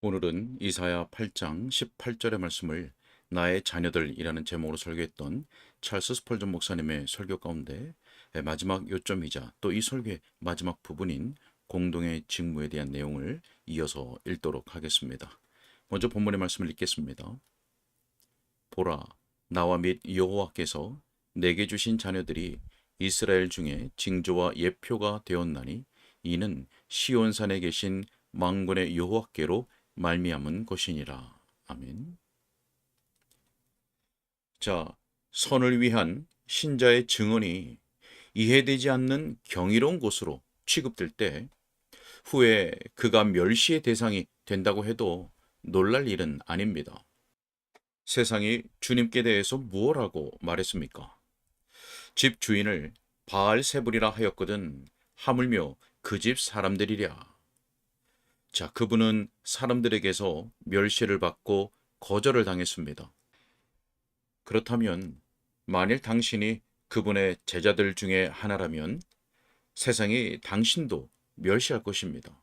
오늘은 이사야 8장 18절의 말씀을 나의 자녀들이라는 제목으로 설교했던 찰스 스펄전 목사님의 설교 가운데 마지막 요점이자 또 이 설교의 마지막 부분인 공동의 직무에 대한 내용을 이어서 읽도록 하겠습니다. 먼저 본문의 말씀을 읽겠습니다. 보라, 나와 및 여호와께서 내게 주신 자녀들이 이스라엘 중에 징조와 예표가 되었나니 이는 시온산에 계신 만군의 여호와께로 말미암은 것이니라. 아멘. 자, 선을 위한 신자의 증언이 이해되지 않는 경이로운 것으로 취급될 때 후에 그가 멸시의 대상이 된다고 해도 놀랄 일은 아닙니다. 세상이 주님께 대해서 무엇라고 말했습니까? 집 주인을 바알세불이라 하였거든 하물며 그 집 사람들이랴. 자, 그분은 사람들에게서 멸시를 받고 거절을 당했습니다. 그렇다면 만일 당신이 그분의 제자들 중에 하나라면 세상이 당신도 멸시할 것입니다.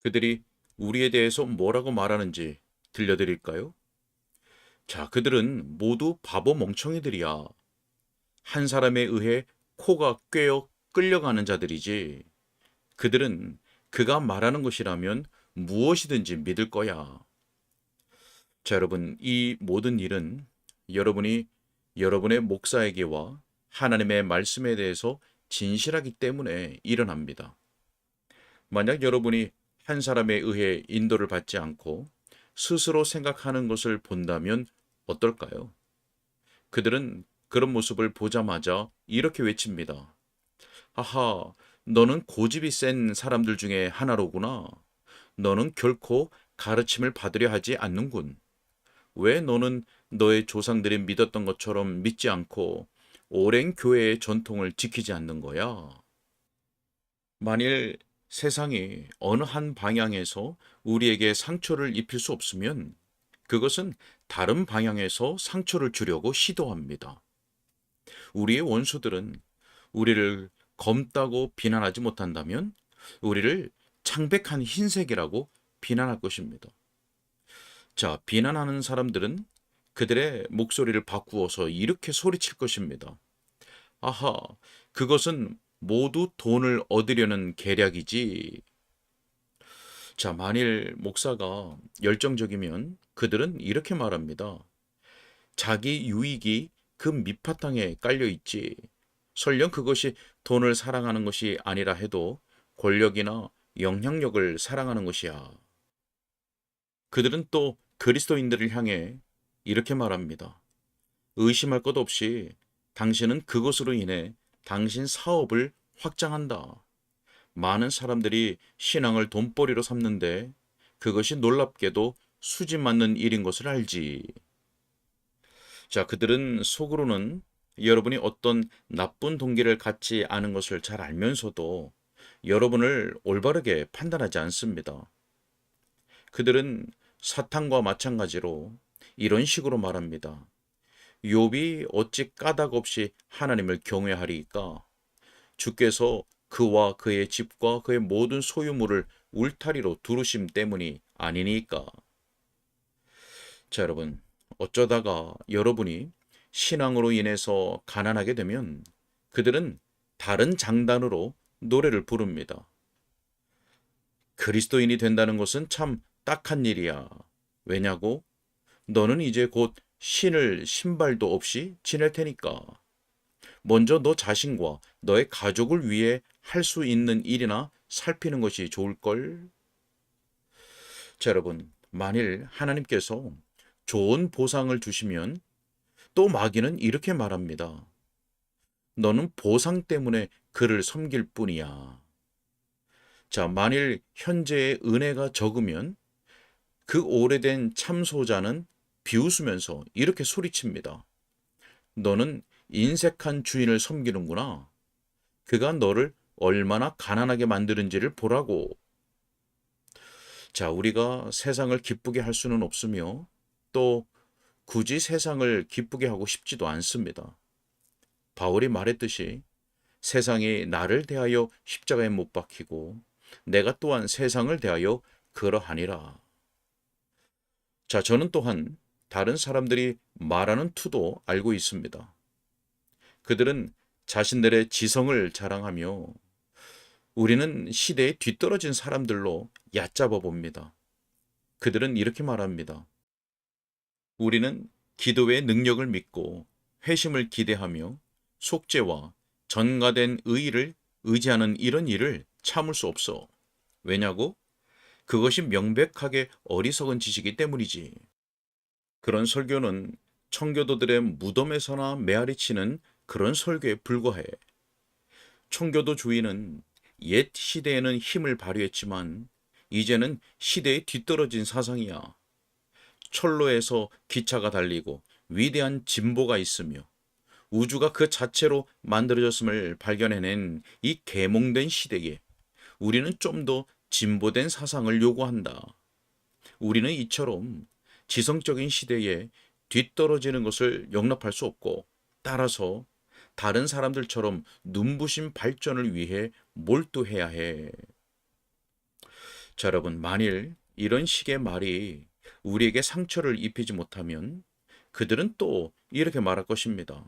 그들이 우리에 대해서 뭐라고 말하는지 들려드릴까요? 자, 그들은 모두 바보 멍청이들이야. 한 사람에 의해 코가 꿰어 끌려가는 자들이지. 그들은 그가 말하는 것이라면 무엇이든지 믿을 거야. 자, 여러분, 이 모든 일은 여러분이 여러분의 목사에게와 하나님의 말씀에 대해서 진실하기 때문에 일어납니다. 만약 여러분이 한 사람에 의해 인도를 받지 않고 스스로 생각하는 것을 본다면 어떨까요? 그들은 그런 모습을 보자마자 이렇게 외칩니다. 하하, 너는 고집이 센 사람들 중에 하나로구나. 너는 결코 가르침을 받으려 하지 않는군. 왜 너는 너의 조상들이 믿었던 것처럼 믿지 않고 오랜 교회의 전통을 지키지 않는 거야? 만일 세상이 어느 한 방향에서 우리에게 상처를 입힐 수 없으면 그것은 다른 방향에서 상처를 주려고 시도합니다. 우리의 원수들은 우리를 검다고 비난하지 못한다면 우리를 창백한 흰색이라고 비난할 것입니다. 자, 비난하는 사람들은 그들의 목소리를 바꾸어서 이렇게 소리칠 것입니다. 아하, 그것은 모두 돈을 얻으려는 계략이지. 자, 만일 목사가 열정적이면 그들은 이렇게 말합니다. 자기 유익이 그 밑바탕에 깔려 있지. 설령 그것이 돈을 사랑하는 것이 아니라 해도 권력이나 영향력을 사랑하는 것이야. 그들은 또 그리스도인들을 향해 이렇게 말합니다. 의심할 것 없이 당신은 그것으로 인해 당신 사업을 확장한다. 많은 사람들이 신앙을 돈벌이로 삼는데 그것이 놀랍게도 수지 맞는 일인 것을 알지. 자, 그들은 속으로는 여러분이 어떤 나쁜 동기를 갖지 않은 것을 잘 알면서도 여러분을 올바르게 판단하지 않습니다. 그들은 사탄과 마찬가지로 이런 식으로 말합니다. 욥이 어찌 까닭 없이 하나님을 경외하리이까? 주께서 그와 그의 집과 그의 모든 소유물을 울타리로 두르심 때문이 아니니까. 자, 여러분, 어쩌다가 여러분이 신앙으로 인해서 가난하게 되면 그들은 다른 장단으로 노래를 부릅니다. 그리스도인이 된다는 것은 참 딱한 일이야. 왜냐고? 너는 이제 곧 신을 신발도 없이 지낼 테니까. 먼저 너 자신과 너의 가족을 위해 할 수 있는 일이나 살피는 것이 좋을걸? 자, 여러분, 만일 하나님께서 좋은 보상을 주시면 또 마귀는 이렇게 말합니다. 너는 보상 때문에 그를 섬길 뿐이야. 자, 만일 현재의 은혜가 적으면 그 오래된 참소자는 비웃으면서 이렇게 소리칩니다. 너는 인색한 주인을 섬기는구나. 그가 너를 얼마나 가난하게 만드는지를 보라고. 자, 우리가 세상을 기쁘게 할 수는 없으며 또 굳이 세상을 기쁘게 하고 싶지도 않습니다. 바울이 말했듯이 세상이 나를 대하여 십자가에 못 박히고 내가 또한 세상을 대하여 그러하니라. 자, 저는 또한 다른 사람들이 말하는 투도 알고 있습니다. 그들은 자신들의 지성을 자랑하며 우리는 시대에 뒤떨어진 사람들로 얕잡아 봅니다. 그들은 이렇게 말합니다. 우리는 기도의 능력을 믿고 회심을 기대하며 속죄와 전가된 의의를 의지하는 이런 일을 참을 수 없어. 왜냐고? 그것이 명백하게 어리석은 짓이기 때문이지. 그런 설교는 청교도들의 무덤에서나 메아리치는 그런 설교에 불과해. 청교도 주의는 옛 시대에는 힘을 발휘했지만 이제는 시대에 뒤떨어진 사상이야. 철로에서 기차가 달리고 위대한 진보가 있으며 우주가 그 자체로 만들어졌음을 발견해낸 이 계몽된 시대에 우리는 좀 더 진보된 사상을 요구한다. 우리는 이처럼 지성적인 시대에 뒤떨어지는 것을 용납할 수 없고 따라서 다른 사람들처럼 눈부신 발전을 위해 몰두해야 해. 자, 여러분, 만일 이런 식의 말이 우리에게 상처를 입히지 못하면 그들은 또 이렇게 말할 것입니다.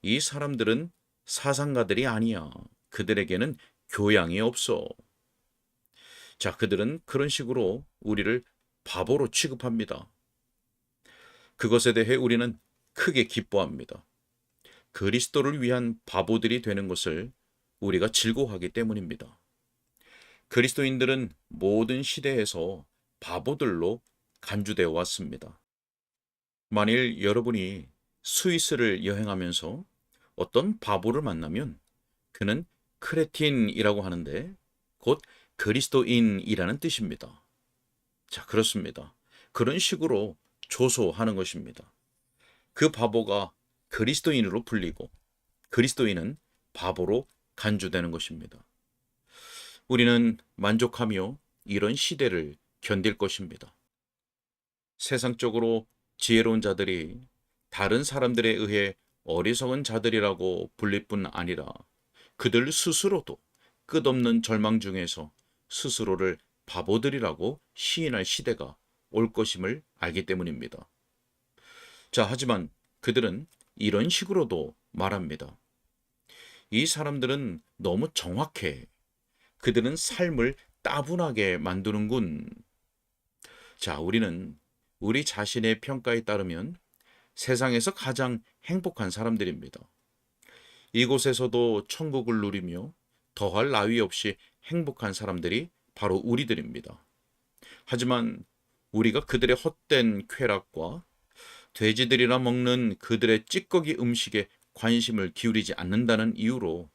이 사람들은 사상가들이 아니야. 그들에게는 교양이 없어. 자, 그들은 그런 식으로 우리를 바보로 취급합니다. 그것에 대해 우리는 크게 기뻐합니다. 그리스도를 위한 바보들이 되는 것을 우리가 즐거워하기 때문입니다. 그리스도인들은 모든 시대에서 바보들로 간주되어 왔습니다. 만일 여러분이 스위스를 여행하면서 어떤 바보를 만나면 그는 크레틴이라고 하는데 곧 그리스도인이라는 뜻입니다. 자, 그렇습니다. 그런 식으로 조소하는 것입니다. 그 바보가 그리스도인으로 불리고 그리스도인은 바보로 간주되는 것입니다. 우리는 만족하며 이런 시대를 견딜 것입니다. 세상적으로 지혜로운 자들이 다른 사람들에 의해 어리석은 자들이라고 불릴 뿐 아니라 그들 스스로도 끝없는 절망 중에서 스스로를 바보들이라고 시인할 시대가 올 것임을 알기 때문입니다. 자, 하지만 그들은 이런 식으로도 말합니다. 이 사람들은 너무 정확해. 그들은 삶을 따분하게 만드는군. 자, 우리는 우리 자신의 평가에 따르면 세상에서 가장 행복한 사람들입니다. 이곳에서도 천국을 누리며 더할 나위 없이 행복한 사람들이 바로 우리들입니다. 하지만 우리가 그들의 헛된 쾌락과 돼지들이나 먹는 그들의 찌꺼기 음식에 관심을 기울이지 않는다는 이유로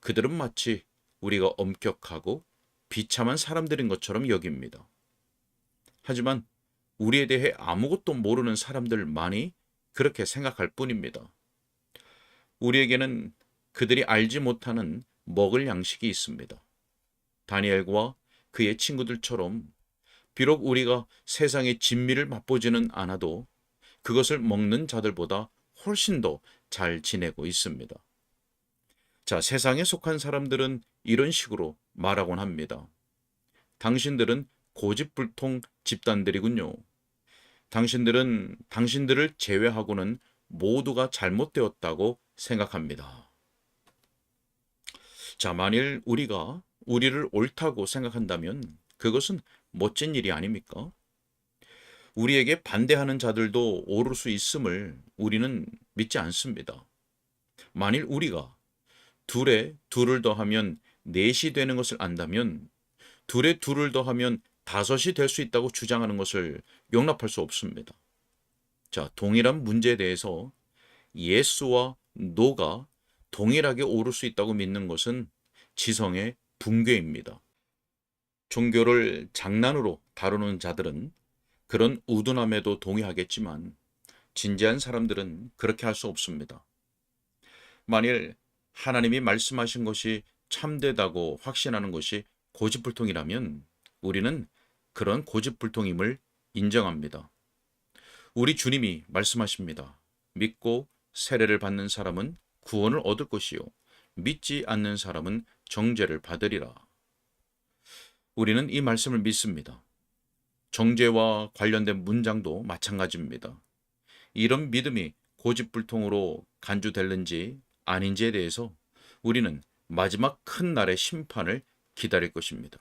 그들은 마치 우리가 엄격하고 비참한 사람들인 것처럼 여깁니다. 하지만 우리에 대해 아무것도 모르는 사람들만이 그렇게 생각할 뿐입니다. 우리에게는 그들이 알지 못하는 먹을 양식이 있습니다. 다니엘과 그의 친구들처럼 비록 우리가 세상의 진미를 맛보지는 않아도 그것을 먹는 자들보다 훨씬 더 잘 지내고 있습니다. 자, 세상에 속한 사람들은 이런 식으로 말하곤 합니다. 당신들은 고집불통 집단들이군요. 당신들은 당신들을 제외하고는 모두가 잘못되었다고 생각합니다. 자, 만일 우리가 우리를 옳다고 생각한다면 그것은 멋진 일이 아닙니까? 우리에게 반대하는 자들도 오를 수 있음을 우리는 믿지 않습니다. 만일 우리가 둘에 둘을 더하면 넷이 되는 것을 안다면 둘에 둘을 더하면 다섯이 될 수 있다고 주장하는 것을 용납할 수 없습니다. 자, 동일한 문제에 대해서 예스와 노가 동일하게 옳을 수 있다고 믿는 것은 지성의 붕괴입니다. 종교를 장난으로 다루는 자들은 그런 우둔함에도 동의하겠지만 진지한 사람들은 그렇게 할 수 없습니다. 만일 하나님이 말씀하신 것이 참되다고 확신하는 것이 고집불통이라면 우리는 그런 고집불통임을 인정합니다. 우리 주님이 말씀하십니다. 믿고 세례를 받는 사람은 구원을 얻을 것이요 믿지 않는 사람은 정죄를 받으리라. 우리는 이 말씀을 믿습니다. 정죄와 관련된 문장도 마찬가지입니다. 이런 믿음이 고집불통으로 간주될는지 아닌지에 대해서 우리는 마지막 큰 날의 심판을 기다릴 것입니다.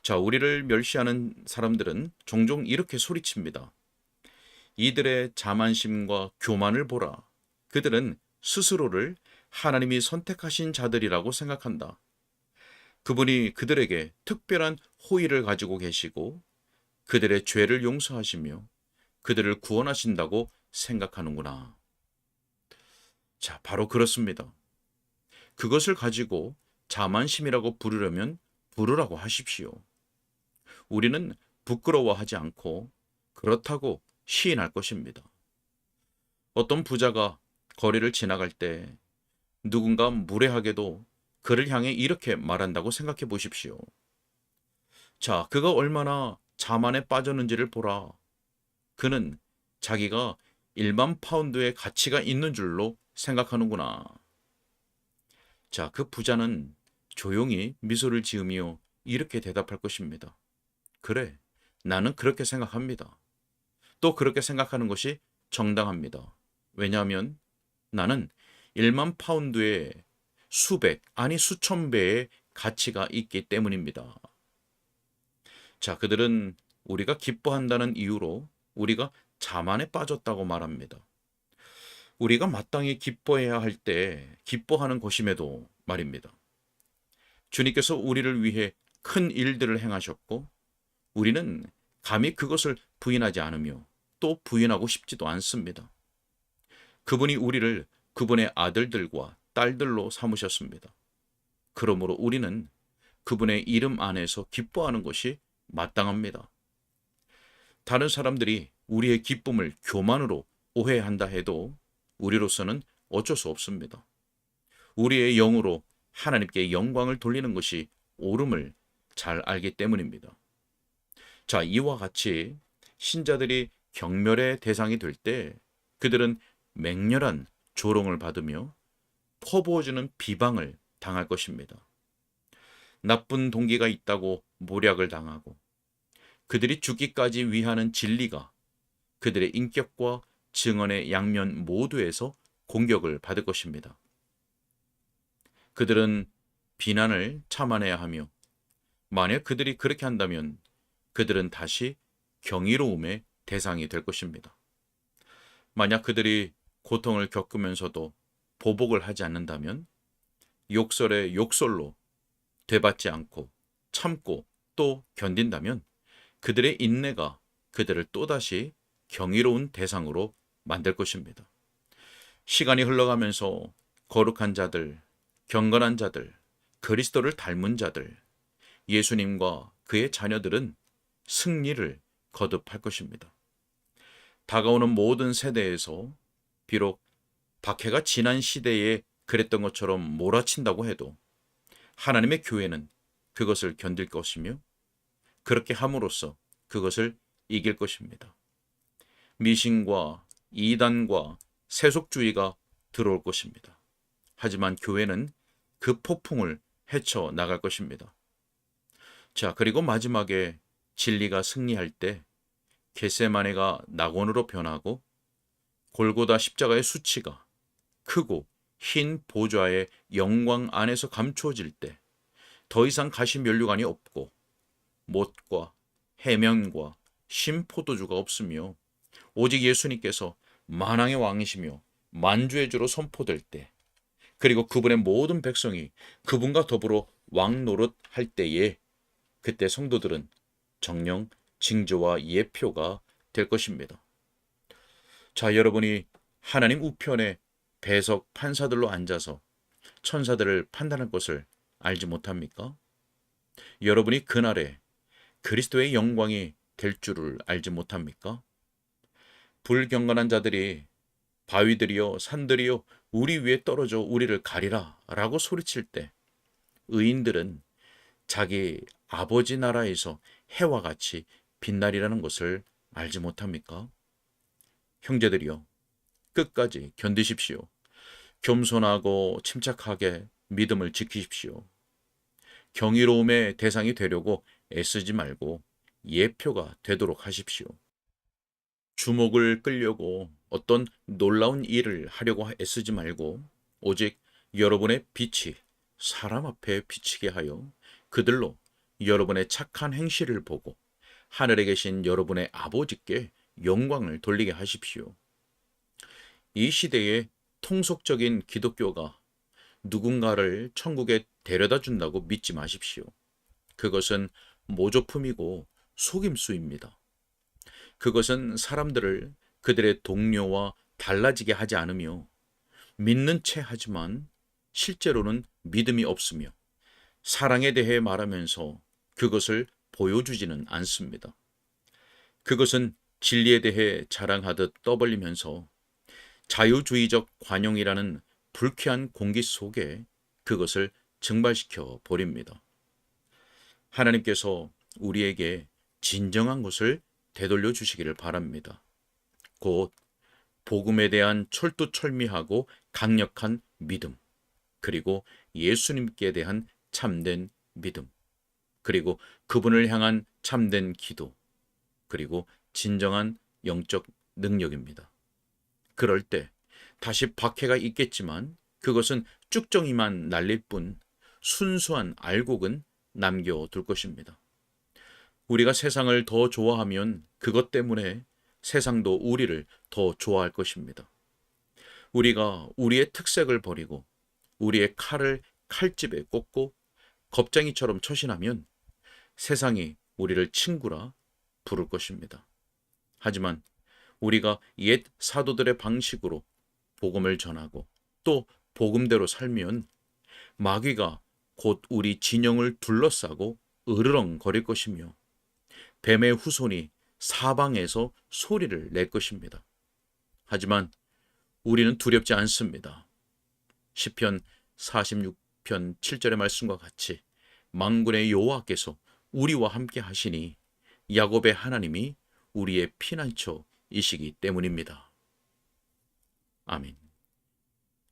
자, 우리를 멸시하는 사람들은 종종 이렇게 소리칩니다. 이들의 자만심과 교만을 보라. 그들은 스스로를 하나님이 선택하신 자들이라고 생각한다. 그분이 그들에게 특별한 호의를 가지고 계시고 그들의 죄를 용서하시며 그들을 구원하신다고 생각하는구나. 자, 바로 그렇습니다. 그것을 가지고 자만심이라고 부르려면 부르라고 하십시오. 우리는 부끄러워하지 않고 그렇다고 시인할 것입니다. 어떤 부자가 거리를 지나갈 때 누군가 무례하게도 그를 향해 이렇게 말한다고 생각해 보십시오. 자, 그가 얼마나 자만에 빠졌는지를 보라. 그는 자기가 1만 파운드의 가치가 있는 줄로 생각하는구나. 자, 그 부자는 조용히 미소를 지으며 이렇게 대답할 것입니다. 그래, 나는 그렇게 생각합니다. 또 그렇게 생각하는 것이 정당합니다. 왜냐하면 나는 1만 파운드의 수백, 아니 수천 배의 가치가 있기 때문입니다. 자, 그들은 우리가 기뻐한다는 이유로 우리가 자만에 빠졌다고 말합니다. 우리가 마땅히 기뻐해야 할 때 기뻐하는 것임에도 말입니다. 주님께서 우리를 위해 큰 일들을 행하셨고 우리는 감히 그것을 부인하지 않으며 또 부인하고 싶지도 않습니다. 그분이 우리를 그분의 아들들과 딸들로 삼으셨습니다. 그러므로 우리는 그분의 이름 안에서 기뻐하는 것이 마땅합니다. 다른 사람들이 우리의 기쁨을 교만으로 오해한다 해도 우리로서는 어쩔 수 없습니다. 우리의 영으로 하나님께 영광을 돌리는 것이 옳음을 잘 알기 때문입니다. 자, 이와 같이 신자들이 경멸의 대상이 될 때 그들은 맹렬한 조롱을 받으며 퍼부어주는 비방을 당할 것입니다. 나쁜 동기가 있다고 모략을 당하고 그들이 죽기까지 위하는 진리가 그들의 인격과 증언의 양면 모두에서 공격을 받을 것입니다. 그들은 비난을 참아내야 하며 만약 그들이 그렇게 한다면 그들은 다시 경이로움의 대상이 될 것입니다. 만약 그들이 고통을 겪으면서도 보복을 하지 않는다면 욕설에 욕설로 되받지 않고 참고 또 견딘다면 그들의 인내가 그들을 또다시 경이로운 대상으로 만들 것입니다. 시간이 흘러가면서 거룩한 자들, 경건한 자들, 그리스도를 닮은 자들, 예수님과 그의 자녀들은 승리를 거듭할 것입니다. 다가오는 모든 세대에서 비록 박해가 지난 시대에 그랬던 것처럼 몰아친다고 해도 하나님의 교회는 그것을 견딜 것이며 그렇게 함으로써 그것을 이길 것입니다. 미신과 이단과 세속주의가 들어올 것입니다. 하지만 교회는 그 폭풍을 헤쳐 나갈 것입니다. 자, 그리고 마지막에 진리가 승리할 때 겟세마네가 낙원으로 변하고 골고다 십자가의 수치가 크고 흰 보좌의 영광 안에서 감추어질 때 더 이상 가시 면류관이 없고 못과 해면과 신포도주가 없으며 오직 예수님께서 만왕의 왕이시며 만주의 주로 선포될 때 그리고 그분의 모든 백성이 그분과 더불어 왕 노릇할 때에 그때 성도들은 정령 징조와 예표가 될 것입니다. 자, 여러분이 하나님 우편에 배석 판사들로 앉아서 천사들을 판단할 것을 알지 못합니까? 여러분이 그날에 그리스도의 영광이 될 줄을 알지 못합니까? 불경건한 자들이 바위들이여 산들이여 우리 위에 떨어져 우리를 가리라 라고 소리칠 때 의인들은 자기 아버지 나라에서 해와 같이 빛나리라는 것을 알지 못합니까? 형제들이여 끝까지 견디십시오. 겸손하고 침착하게 믿음을 지키십시오. 경이로움의 대상이 되려고 애쓰지 말고 예표가 되도록 하십시오. 주목을 끌려고 어떤 놀라운 일을 하려고 애쓰지 말고 오직 여러분의 빛이 사람 앞에 비치게 하여 그들로 여러분의 착한 행실을 보고 하늘에 계신 여러분의 아버지께 영광을 돌리게 하십시오. 이 시대의 통속적인 기독교가 누군가를 천국에 데려다 준다고 믿지 마십시오. 그것은 모조품이고 속임수입니다. 그것은 사람들을 그들의 동료와 달라지게 하지 않으며 믿는 체 하지만 실제로는 믿음이 없으며 사랑에 대해 말하면서 그것을 보여주지는 않습니다. 그것은 진리에 대해 자랑하듯 떠벌리면서 자유주의적 관용이라는 불쾌한 공기 속에 그것을 증발시켜 버립니다. 하나님께서 우리에게 진정한 것을 되돌려 주시기를 바랍니다. 곧 복음에 대한 철두철미하고 강력한 믿음, 그리고 예수님께 대한 참된 믿음, 그리고 그분을 향한 참된 기도, 그리고 진정한 영적 능력입니다. 그럴 때 다시 박해가 있겠지만 그것은 쭉정이만 날릴 뿐 순수한 알곡은 남겨둘 것입니다. 우리가 세상을 더 좋아하면 그것 때문에 세상도 우리를 더 좋아할 것입니다. 우리가 우리의 특색을 버리고 우리의 칼을 칼집에 꽂고 겁쟁이처럼 처신하면 세상이 우리를 친구라 부를 것입니다. 하지만 우리가 옛 사도들의 방식으로 복음을 전하고 또 복음대로 살면 마귀가 곧 우리 진영을 둘러싸고 으르렁거릴 것이며 뱀의 후손이 사방에서 소리를 낼 것입니다. 하지만 우리는 두렵지 않습니다. 시편 46편 7절의 말씀과 같이 만군의 여호와께서 우리와 함께 하시니 야곱의 하나님이 우리의 피난처이시기 때문입니다. 아멘.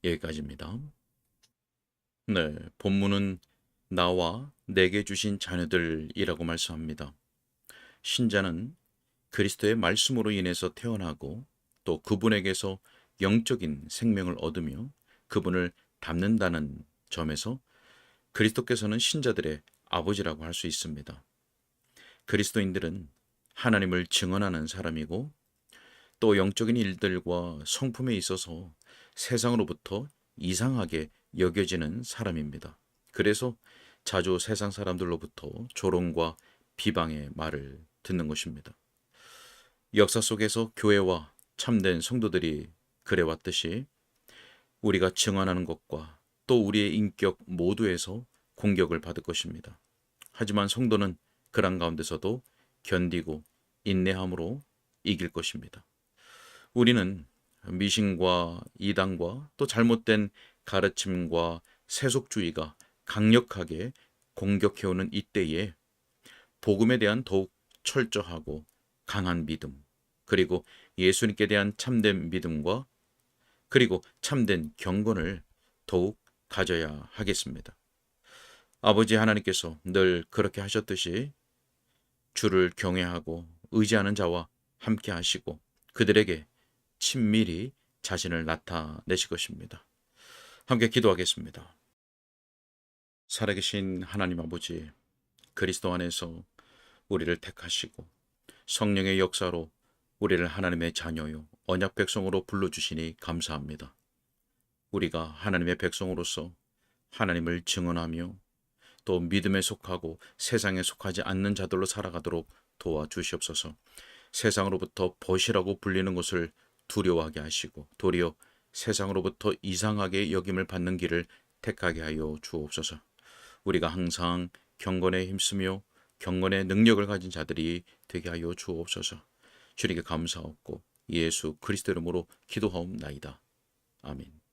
여기까지입니다. 네, 본문은 나와 내게 주신 자녀들이라고 말씀합니다. 신자는 그리스도의 말씀으로 인해서 태어나고 또 그분에게서 영적인 생명을 얻으며 그분을 닮는다는 점에서 그리스도께서는 신자들의 아버지라고 할 수 있습니다. 그리스도인들은 하나님을 증언하는 사람이고 또 영적인 일들과 성품에 있어서 세상으로부터 이상하게 여겨지는 사람입니다. 그래서 자주 세상 사람들로부터 조롱과 비방의 말을 듣는 것입니다. 역사 속에서 교회와 참된 성도들이 그래왔듯이 우리가 증언하는 것과 또 우리의 인격 모두에서 공격을 받을 것입니다. 하지만 성도는 그런 가운데서도 견디고 인내함으로 이길 것입니다. 우리는 미신과 이단과 또 잘못된 가르침과 세속주의가 강력하게 공격해오는 이때에 복음에 대한 더욱 철저하고 강한 믿음, 그리고 예수님께 대한 참된 믿음과 그리고 참된 경건을 더욱 가져야 하겠습니다. 아버지 하나님께서 늘 그렇게 하셨듯이 주를 경외하고 의지하는 자와 함께 하시고 그들에게 친밀히 자신을 나타내실 것입니다. 함께 기도하겠습니다. 살아계신 하나님 아버지, 그리스도 안에서 우리를 택하시고 성령의 역사로 우리를 하나님의 자녀요 언약 백성으로 불러주시니 감사합니다. 우리가 하나님의 백성으로서 하나님을 증언하며 또 믿음에 속하고 세상에 속하지 않는 자들로 살아가도록 도와주시옵소서. 세상으로부터 벗이라고 불리는 것을 두려워하게 하시고 도리어 세상으로부터 이상하게 여김을 받는 길을 택하게 하여 주옵소서. 우리가 항상 경건에 힘쓰며 경건의 능력을 가진 자들이 되게 하여 주옵소서. 주님께 감사하옵고 예수 그리스도 이름으로 기도하옵나이다. 아멘.